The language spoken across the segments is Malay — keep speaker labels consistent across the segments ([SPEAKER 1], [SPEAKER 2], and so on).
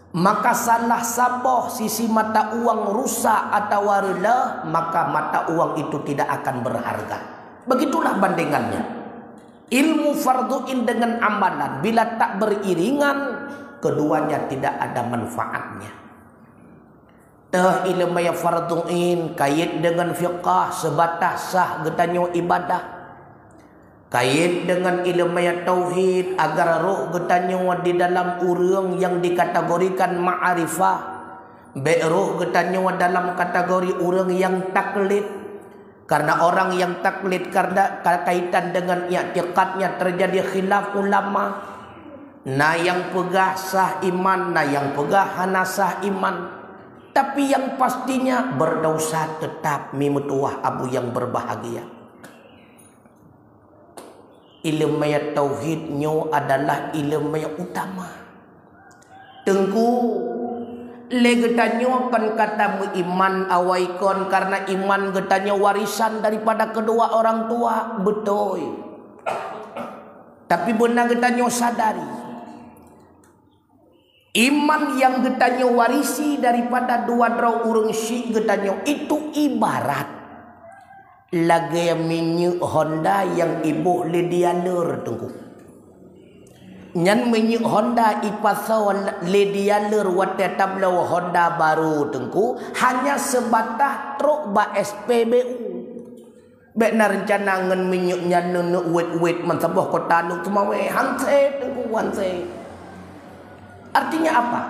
[SPEAKER 1] Maka salah sabah sisi mata uang rusak atau rela, maka mata uang itu tidak akan berharga. Begitulah bandingannya. Ilmu farduin dengan amalan bila tak beriringan, keduanya tidak ada manfaatnya. Tah ilmu yang farduin kait dengan fiqah sebatas sah getanyo ibadah. Kait dengan ilmu yang tauhid agar roh getanyo di dalam urang yang dikategorikan ma'arifah, be roh getanyo dalam kategori urang yang taklid. Karena orang yang taklid karena kaitan dengan i'tiqadnya terjadi khilaf ulama. Nah yang pegah sah iman, nah yang pegah hana sah iman. Tapi yang pastinya berdosa tetap mimutuah abu yang berbahagia. Ilmu yang tauhidnya adalah ilmu yang utama. Tengku legetanyo kan kata iman awaikon karena iman getanyo warisan daripada kedua orang tua, betul. Tapi benar getanyo sadari iman yang getanyo warisi daripada dua draw urung syik getanyo itu ibarat lagi minyak Honda yang ibu ledialer tunggu. Nyan minyak Honda ipasau ledialer wate tablau Honda baru tunggu hanya sebatas truk ba SPBU. Bek na rencana ngen minyak nyan nu wet mensebah kota lu tumawe hanse tunggu hanse. Artinya apa?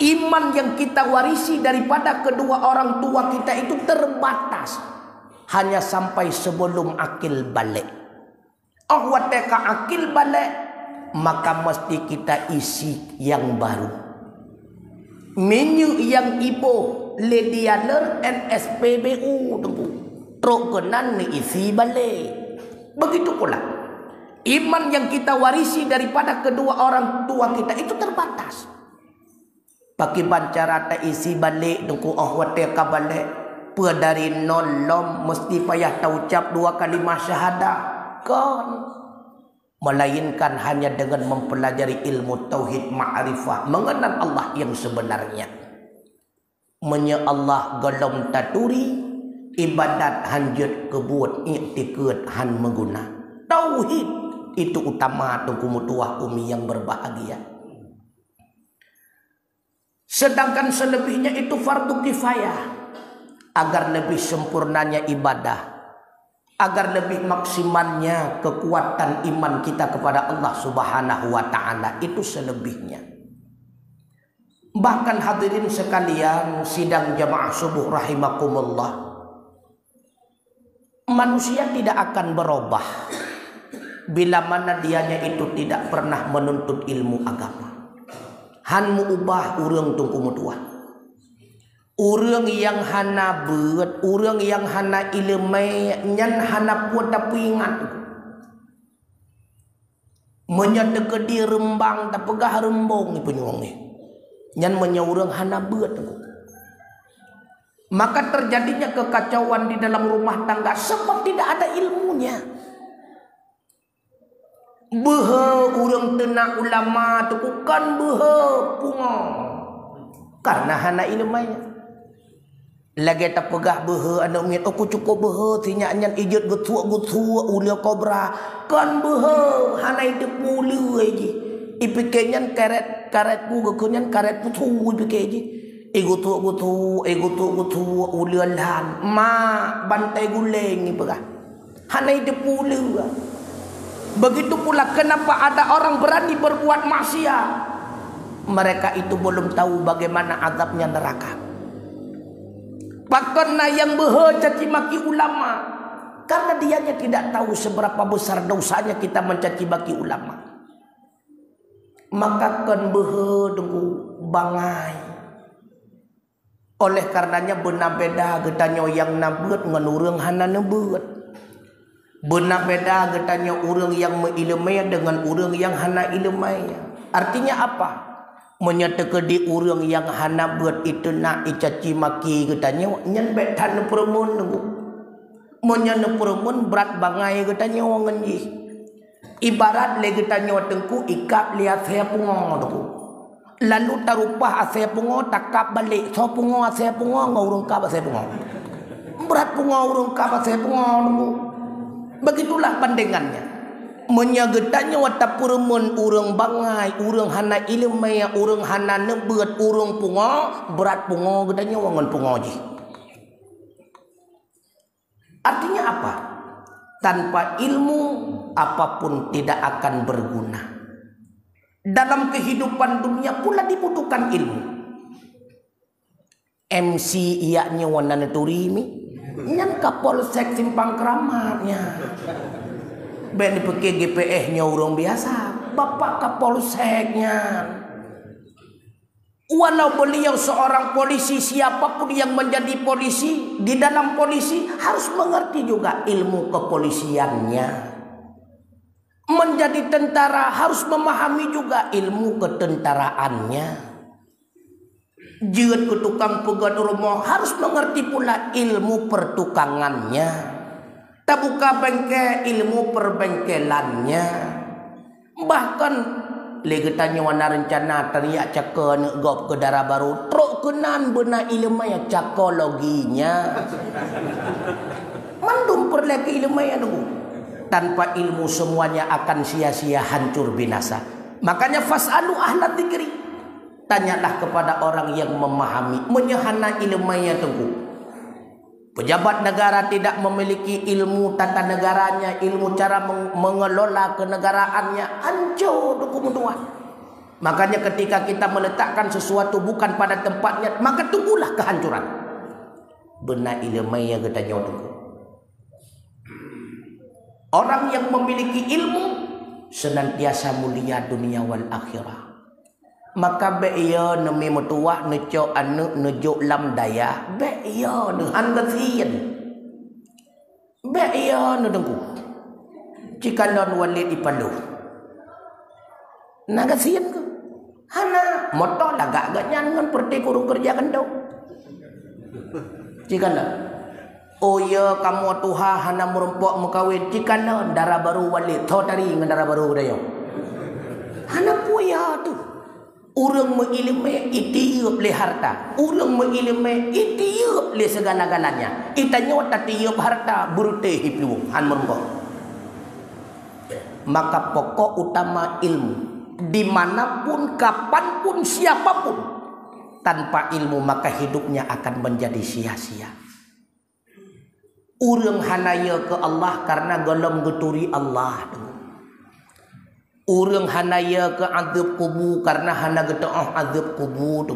[SPEAKER 1] Iman yang kita warisi daripada kedua orang tua kita itu terbatas. Hanya sampai sebelum akil balik. Oh wateka akil balik, maka mesti kita isi yang baru. Menu yang ibu ledialer NSPBU tunggu. Trokenan isi balik. Begitu pula. Iman yang kita warisi daripada kedua orang tua kita itu terbatas. Pakai bancara tak isi balik tunggu oh wateka balik. Dari nolom mesti payah taucap dua kalimah syahadah kan, melainkan hanya dengan mempelajari ilmu tauhid ma'rifah, mengenal Allah yang sebenarnya. Menya Allah golom taturi ibadat hanjut kebut i'tikad han mengguna. Tauhid itu utama tunggu mutuah umi yang berbahagia. Sedangkan selebihnya itu fardu kifayah. Agar lebih sempurnanya ibadah, agar lebih maksimalnya kekuatan iman kita kepada Allah Subhanahu wa ta'ala, itu selebihnya. Bahkan hadirin sekalian sidang jamaah subuh rahimakumullah, manusia tidak akan berubah bila mana dianya itu tidak pernah menuntut ilmu agama. Han mu ubah urang tungku mutuah. Urang yang hana beut, urang yang hana ilmu, nyan hana kuat tapi ingat. Menyata ke di rembang tak pegah rembong ni penyuangnya. Nyan menyaurang hana beut. Maka terjadinya kekacauan di dalam rumah tangga sebab tidak ada ilmunya. Beha urang tenak ulama tu bukan beha punga. Karena hana ilmunya. Lagi tak pegah beha anak miat aku cukup beha sinya nyan ijut gutua ulia kobra kan beha hana itu pulu aja ipikenya karet ku kenyan karet putu ipikeji gutu ulia lan ma bantai guleng ipegah hana itu pulu. Begitu pula kenapa ada orang berani berbuat maksiat, mereka itu belum tahu bagaimana azabnya neraka. Bahkan yang caci maki ulama karena dianya tidak tahu seberapa besar dosanya kita mencaci maki ulama. Maka kan dengu bangai. Oleh karenanya benar beda getanyo yang nabeut ngan urang hana nabeut. Benar beda getanyo urang yang mengilmai dengan urang yang hana ilmai. Artinya apa? Menyatakan di urang yang hana buat itu nak icaci maki katanya nyan betan permun nunggu menyana permun berat bangai katanya orang nji ibarat le katanya tengku ikap lihat saya pungong tu Lalu tarupah asai pungo takap balik. So pungo asai pungo ngurung kap asai pungo. Berat pungo urung kap asai pungo. Begitulah pandangannya. Menyagetanya wata purmun urung bangai, urung hana ilmaya, urung hana nebeut, urung pungo, berat pungo gedanya wangon pungo ji. Artinya apa? Tanpa ilmu apapun tidak akan berguna. Dalam kehidupan dunia pula dibutuhkan ilmu. MC iaknya wana turimi, nyan kapolsek simpang keramatnya. Ben dipake GPH-nya urung biasa, bapak kapolseknya. Walau beliau seorang polisi, siapapun yang menjadi polisi, di dalam polisi harus mengerti juga ilmu kepolisiannya. Menjadi tentara harus memahami juga ilmu ketentaraannya. Jeut ke tukang pegat rumah harus mengerti pula ilmu pertukangannya. Tabuka bengkel ilmu perbengkelannya. Bahkan legetanya wana rencana teriak caka negop ke darah baru truk kenan benar ilmunya cakologinya. Mandum perleki ilmunya dulu. Tanpa ilmu semuanya akan sia-sia, hancur binasa. Makanya fas'alu ahla dzikri. Tanyalah kepada orang yang memahami, menyehana ilmunya tengku. Pejabat negara tidak memiliki ilmu tata negaranya, ilmu cara mengelola kenegaraannya, hancur dokumentuan. Makanya ketika kita meletakkan sesuatu bukan pada tempatnya, maka tunggulah kehancuran. Benar ilmunya kita tunggu. Orang yang memiliki ilmu senantiasa mulia dunia wal akhirah. Maka be'ya nemi metuah neco anu nejo lam daya. Be'ya dengan gasian. Be'ya nedengku. Jika non walid ipalu. Nagasian ke? Hana motor lagak ganyan ngan perti kurung kerja kandau. Jika non. Oh ya kamu tuha hana merumpok mukawin jika non darah baru walid. Tau tari dengan darah baru dayo. Hana puya tu. Urang mengilmi itiup le harta. Urang mengilmi itiup le segala-galanya. Itanya wata tiup harta burute hipiu han merumpok. Maka pokok utama ilmu. Dimanapun, kapanpun, siapapun. Tanpa ilmu maka hidupnya akan menjadi sia-sia. Urang hanaya ke Allah karena golong geturi Allah. Urang hanaya ke azab kubur karena hana getaah azab kubur.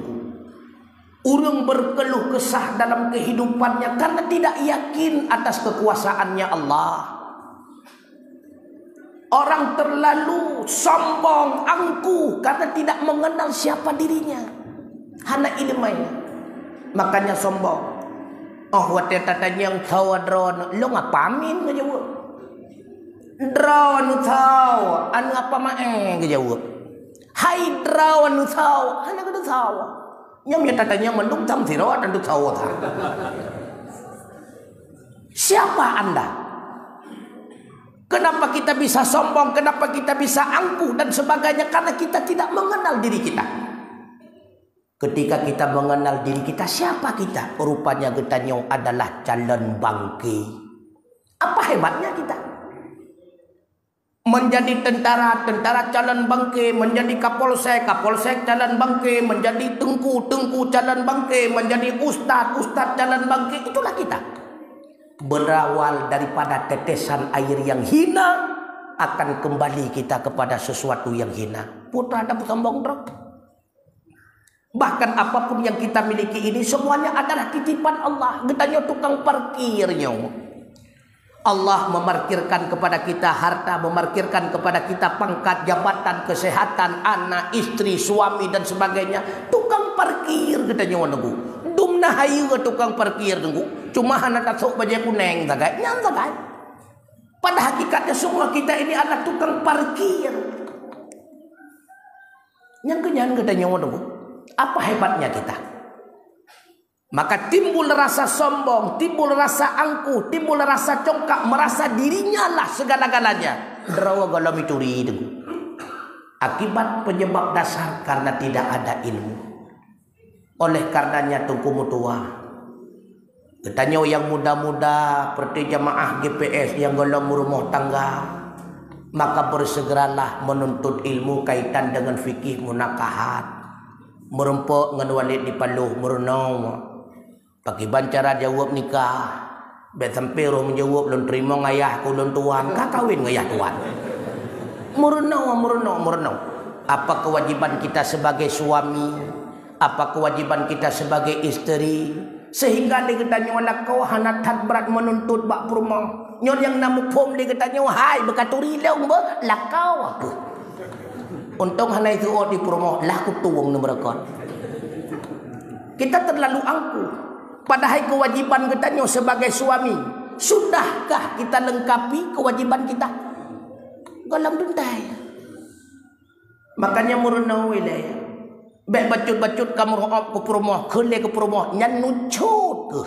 [SPEAKER 1] Urang berkeluh kesah dalam kehidupannya karena tidak yakin atas kekuasaannya Allah. Orang terlalu sombong, angkuh karena tidak mengenal siapa dirinya. Hana ilmanya. Makanya sombong. Oh, wate tatanya yang tahu drone, lo ngapamin ngejawab? Drone tahu, anu apa mae ngejawab? Hai drone tahu, anu kada tahu. Nyam ya tatanya mendung tam siro dan tahu ta. Siapa Anda? Kenapa kita bisa sombong? Kenapa kita bisa angkuh dan sebagainya? Karena kita tidak mengenal diri kita. Ketika kita mengenal diri kita, siapa kita? Rupanya kita adalah calon bangke. Apa hebatnya kita? Menjadi tentara, tentara calon bangke. Menjadi kapolsek, kapolsek calon bangke. Menjadi tengku, tengku calon bangke. Menjadi ustad, ustad calon bangke. Itulah kita. Berawal daripada tetesan air yang hina, akan kembali kita kepada sesuatu yang hina. Putra ada sombong drop. Bahkan apapun yang kita miliki ini semuanya adalah titipan Allah. Getanya tukang parkirnya. Allah memarkirkan kepada kita harta, memarkirkan kepada kita pangkat, jabatan, kesehatan, anak, istri, suami dan sebagainya. Tukang parkir getanya nunggu. Dumna hayu ke tukang parkir nunggu. Cuma hana tasuk baju kuning tagay. Nyam tagay. Pada hakikatnya semua kita ini adalah tukang parkir. Yang kenyan getanya nunggu. Apa hebatnya kita? Maka timbul rasa sombong, timbul rasa angkuh, timbul rasa congkak, merasa dirinya lah segala-galanya. Derawa galam itu ridu. Akibat penyebab dasar karena tidak ada ilmu. Oleh karenanya tunggu mutua. Katanya yang muda-muda seperti jamaah GPS yang golong rumah tangga, maka bersegeralah menuntut ilmu kaitan dengan fikih munakahat. Merempok dengan walid di paluh merenung. Pakai bancara jawab nikah. Bet sampai roh menjawab lun terima ngayah ku lun tuan, ka kawin ngayah tuan. Merenung. Apa kewajiban kita sebagai suami? Apa kewajiban kita sebagai isteri? Sehingga dia katanya wala kau hanatat berat menuntut bak rumah. Nyon yang namu pom dia katanya hai bekaturi leung be lakau apa. Untung hanai tu di rumah lah ku tuang nemerekon. Kita terlalu angkuh. Padahal kewajiban katanya sebagai suami, sudahkah kita lengkapi kewajiban kita? Galam bentai. Makanya merenau wilayah. Baik bacut-bacut kamu ke rumah, kele ke rumah, nyan nucut ke.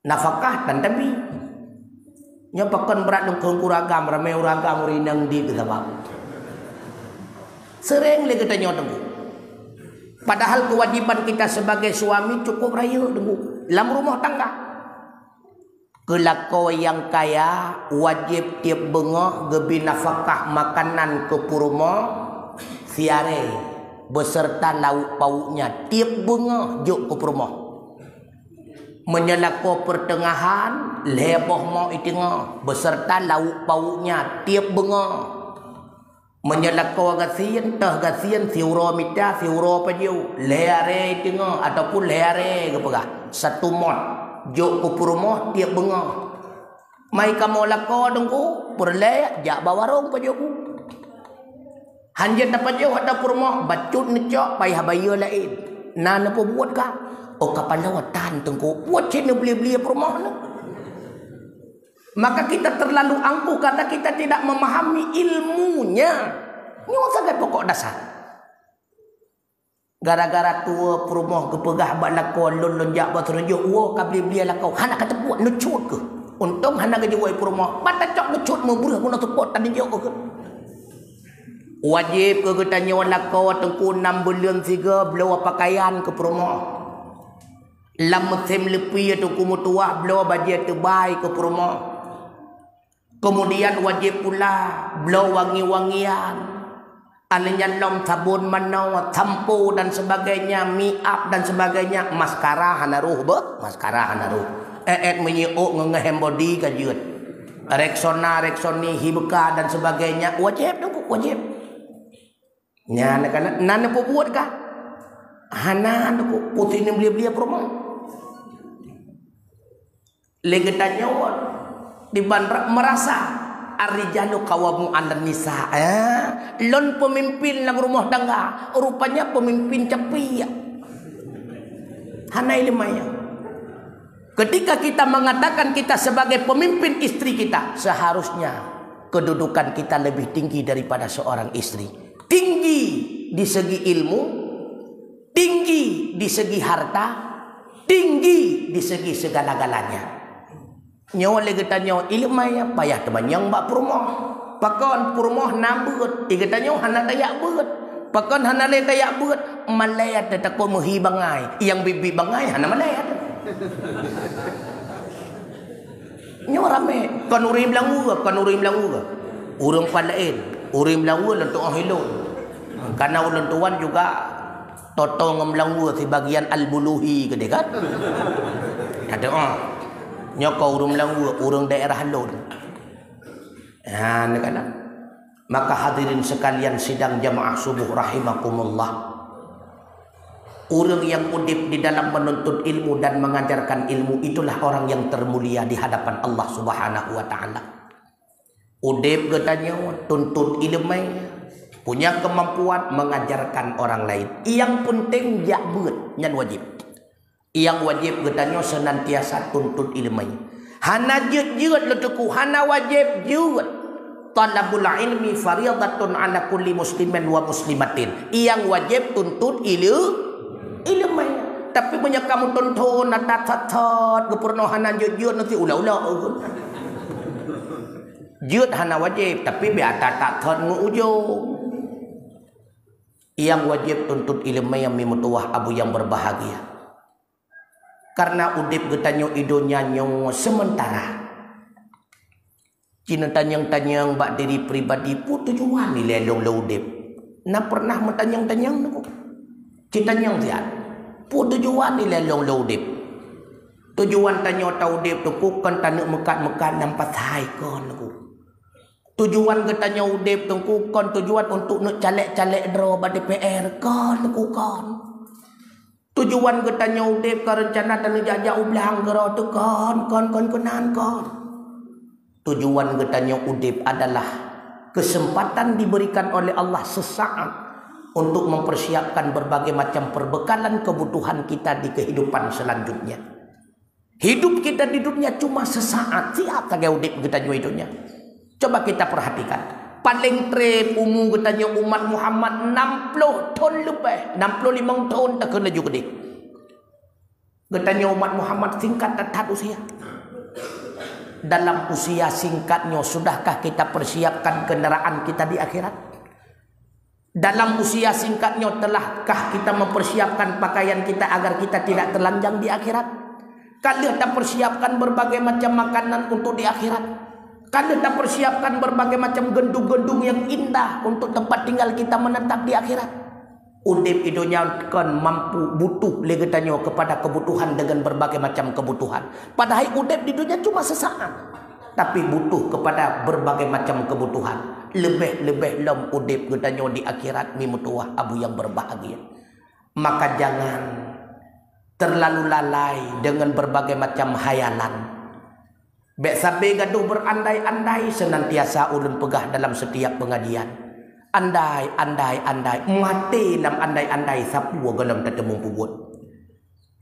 [SPEAKER 1] Nafkah dan tapi nyapakan berat dengan kuragam, ramai uragam rinang di sebab. Sering lagi kita nyotong. Padahal kewajiban kita sebagai suami cukup raya dulu dalam rumah tangga. Kelakau yang kaya wajib tiap bengah gebi nafkah makanan ke rumah siare beserta lauk pauknya tiap bengah juk ke rumah. Menyelakau pertengahan leboh mau itengah beserta lauk pauknya tiap bengah. Menyelakau gasian tah gasian siuro mita siuro pajiu leare tengah ataupun leare ke pegah satu mod jok ke rumah tiap bengah mai kamu lakau dengku perle jak bawarong pajiu hanjat dapat jauh ada rumah bacut necok payah bayar lain nana apa buat kah oh kapal lawatan tengku buat cina beli-beli rumah na. Maka kita terlalu angkuh karena kita tidak memahami ilmunya. Ini sangat pokok dasar. Gara-gara tua perumah kepegah bak lakon lon jak bak terunjuk wo ka beli lakau hana kata buat nucut ke. Untung hana gaji wai perumah bata cok nucut memburuh guna tepot tadi jauh ke. Wajib ke katanya lakau tengku 6 bulan 3 belawa pakaian ke perumah. Lam musim lepi tengku mutuah belawa baju terbaik ke perumah. Kemudian wajib pula blow wangi-wangian, ananya lom sabun manau, sampo dan sebagainya, make up dan sebagainya, maskara hanaruh be, maskara hanaruh. Menyiuk ngehem body kajut, reksoni hibka dan sebagainya, wajib dong wajib. Nya nak nana po buat kah? Hana dong putih ni beli rumah. Legetanya won. Di bandar merasa arijalu kawamu alan nisa lon pemimpin lang rumah tangga rupanya pemimpin cepi hanai limaya ketika kita mengatakan kita sebagai pemimpin istri kita seharusnya kedudukan kita lebih tinggi daripada seorang istri tinggi di segi ilmu tinggi di segi harta tinggi di segi segala-galanya. Nyawa lagi tanya ilmaya payah terbanyang bak perumah. Pakon perumah nambut. Iga tanya hana tayak buat. Pakon hana le tayak buat. Malayat tetako muhi bangai. Yang bibi bangai hana malayat. Nyawa rame. Kan urim langu ke. Urung palain. Urim langu lentuk ahilun. Karena ulang tuan juga totong ngemlangu si bagian al-buluhi gede kan. Ada nyokau urung langu urung daerah lon. Maka hadirin sekalian sidang jamaah subuh rahimakumullah. Orang yang udip di dalam menuntut ilmu dan mengajarkan ilmu itulah orang yang termulia di hadapan Allah Subhanahu wa taala. Udip katanya tuntut ilmu, punya kemampuan mengajarkan orang lain. Yang penting jabut nyan wajib. Yang wajib katanya senantiasa tuntut ilmu. Hana jut letuku hana wajib jut. Talabul ilmi fariyadatun ala kulli muslimin wa muslimatin. Yang wajib tuntut ilmu. Tapi banyak kamu tuntun natat-tatat kepernohanan jut nanti ulah-ulah. Jut hana wajib tapi biar tak thon ujung. Yang wajib tuntut ilmu yang mimutuah abu yang berbahagia. Karena udip getanyo idonya nyong sementara. Cina tanyang-tanyang bak diri pribadi pun tujuan ni lelong lo udip. Na pernah mentanyang-tanyang tu. Cina tanyang siat. Pun tujuan ni lelong lo udip. Tujuan tanyo tau udip tu kan tanuk mekat-mekat nampak hai kon aku. Tujuan katanya udip tengku kon tujuan untuk nak calek-calek draw pada DPR kon tengku kon. Tujuan katanya udip ke rencana tanah jajak ublang gero tu kon kenan kon. Tujuan katanya udip adalah kesempatan diberikan oleh Allah sesaat untuk mempersiapkan berbagai macam perbekalan kebutuhan kita di kehidupan selanjutnya. Hidup kita di dunia cuma sesaat. Siap tak udip katanya hidupnya. Coba kita perhatikan. Paling trip umur katanya umat Muhammad 60 tahun lebih. 65 tahun tak kena juga dia. Katanya umat Muhammad singkat tetap usia. Dalam usia singkatnya sudahkah kita persiapkan kendaraan kita di akhirat? Dalam usia singkatnya telahkah kita mempersiapkan pakaian kita agar kita tidak telanjang di akhirat? Kalau kita persiapkan berbagai macam makanan untuk di akhirat? Kalau kita persiapkan berbagai macam gendung-gendung yang indah untuk tempat tinggal kita menetap di akhirat? Udip idonya kan mampu butuh legetanya kepada kebutuhan dengan berbagai macam kebutuhan. Padahal udip di dunia cuma sesaat. Tapi butuh kepada berbagai macam kebutuhan. Lebih-lebih lom udip getanya di akhirat mimutuah abu yang berbahagia. Maka jangan terlalu lalai dengan berbagai macam hayalan. Bek sampai gaduh berandai-andai senantiasa ulun pegah dalam setiap pengajian. Andai. Mati dalam andai-andai sapu galam tetemu pubut.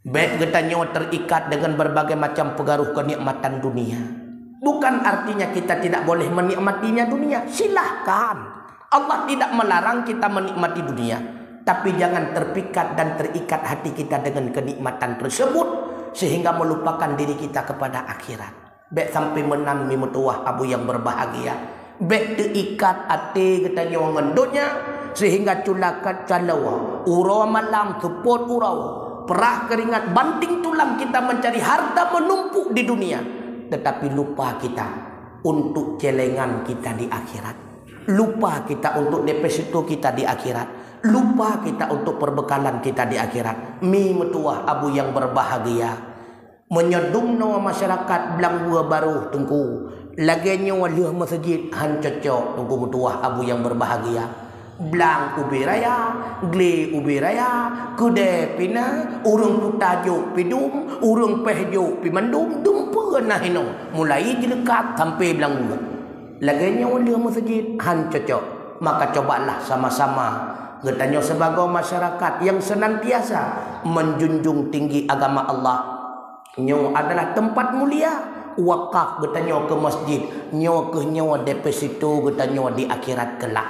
[SPEAKER 1] Bek getanyo terikat dengan berbagai macam pengaruh kenikmatan dunia. Bukan artinya kita tidak boleh menikmatinya dunia. Silahkan. Allah tidak melarang kita menikmati dunia. Tapi jangan terpikat dan terikat hati kita dengan kenikmatan tersebut. Sehingga melupakan diri kita kepada akhirat. Bek sampai menang mimutuah abu yang berbahagia. Bek terikat hati katanya mengendutnya. Sehingga culakat calawa. Urau malam support urau. Perah keringat banting tulang kita mencari harta menumpuk di dunia. Tetapi lupa kita untuk celengan kita di akhirat. Lupa kita untuk deposito kita di akhirat. Lupa kita untuk perbekalan kita di akhirat. Mimutuah abu yang berbahagia. Menyedumno masyarakat belang gua baru tengku. Laganya walih masjid han cocok tengku mutuah abu yang berbahagia. Belang ubi raya, gle ubi raya, kude pina, urung putajuk pidum, urung pehjuk pimandum, dumpa nah hino. Mulai dekat sampai belang gua. Laganya walih masjid han cocok. Maka cobalah sama-sama getanya sebagai masyarakat yang senantiasa menjunjung tinggi agama Allah. Nyo adalah tempat mulia. Wakaf getanyo ke masjid. Nyo ke nyo deposito getanyo di akhirat kelak.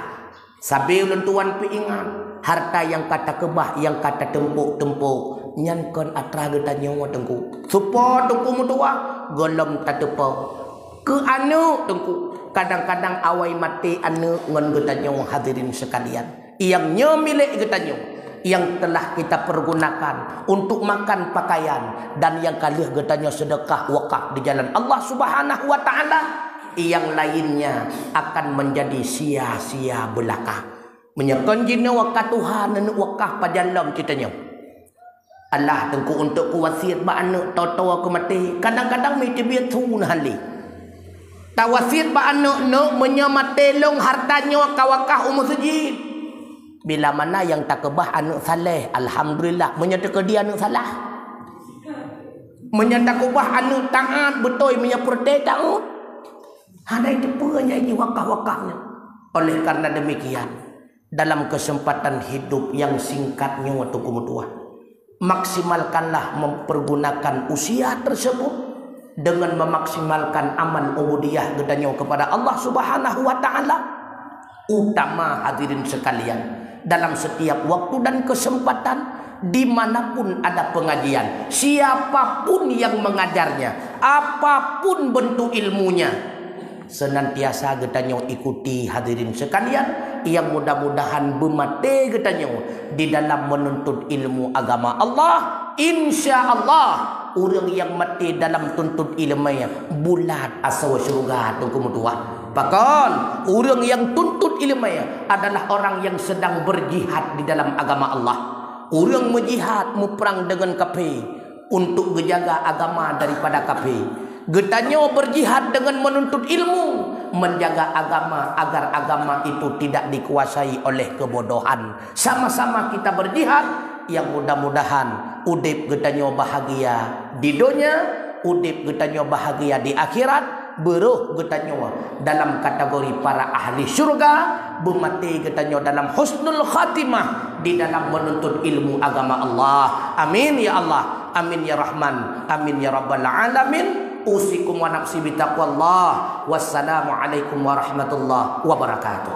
[SPEAKER 1] Sabi ulun tuan ingat. Harta yang kata kebah, yang kata tempuk-tempuk. Nyan kon atra getanyo tengku. Supo tengku mutua. Golom tatepo. Ke anu tengku. Kadang-kadang awai mati anu ngon getanyo hadirin sekalian. Yang nyo milik getanyo. Yang telah kita pergunakan untuk makan pakaian dan yang kali getanya sedekah wakaf di jalan Allah Subhanahu wa taala, yang lainnya akan menjadi sia-sia belaka. Menyekan jina wakaf Tuhan dan wakaf pajalam kitanya. Allah tengku untuk kuwasiat ba anak tahu-tahu aku mati. Kadang-kadang mesti biar tu nahali. Tawasiat ba anak nak menyamate long hartanya kawakah masjid. Bila mana yang tak kebah anak saleh, alhamdulillah menyatakan dia anak salah. Menyatakan kebah anak taat betul menyapurte taat. Ada itu punya ini wakaf-wakafnya. Oleh karena demikian, dalam kesempatan hidup yang singkatnya waktu kemutuan, maksimalkanlah mempergunakan usia tersebut dengan memaksimalkan amal ubudiyah gedanya kepada Allah Subhanahu wa taala. Utama hadirin sekalian, dalam setiap waktu dan kesempatan, dimanapun ada pengajian, siapapun yang mengajarnya, apapun bentuk ilmunya, senantiasa getanyo ikuti hadirin sekalian yang mudah-mudahan bermati getanyo di dalam menuntut ilmu agama Allah. Insya Allah orang yang mati dalam tuntut ilmu bulat asal syurga tu kemudian. Bahkan orang yang tuntut ilmu adalah orang yang sedang berjihad di dalam agama Allah. Orang menjihad, perang dengan kafir untuk menjaga agama daripada kafir. Getanyo berjihad dengan menuntut ilmu, menjaga agama agar agama itu tidak dikuasai oleh kebodohan. Sama-sama kita berjihad, yang mudah-mudahan udip getanyo bahagia di dunia, udip getanyo bahagia di akhirat. Beruh getanyo dalam kategori para ahli syurga, bermati getanyo dalam husnul khatimah di dalam menuntut ilmu agama Allah. Amin ya Allah, amin ya Rahman, amin ya Rabbal Alamin. Usikum wa nafsi bitaqwallah. Wassalamu alaikum warahmatullahi wabarakatuh.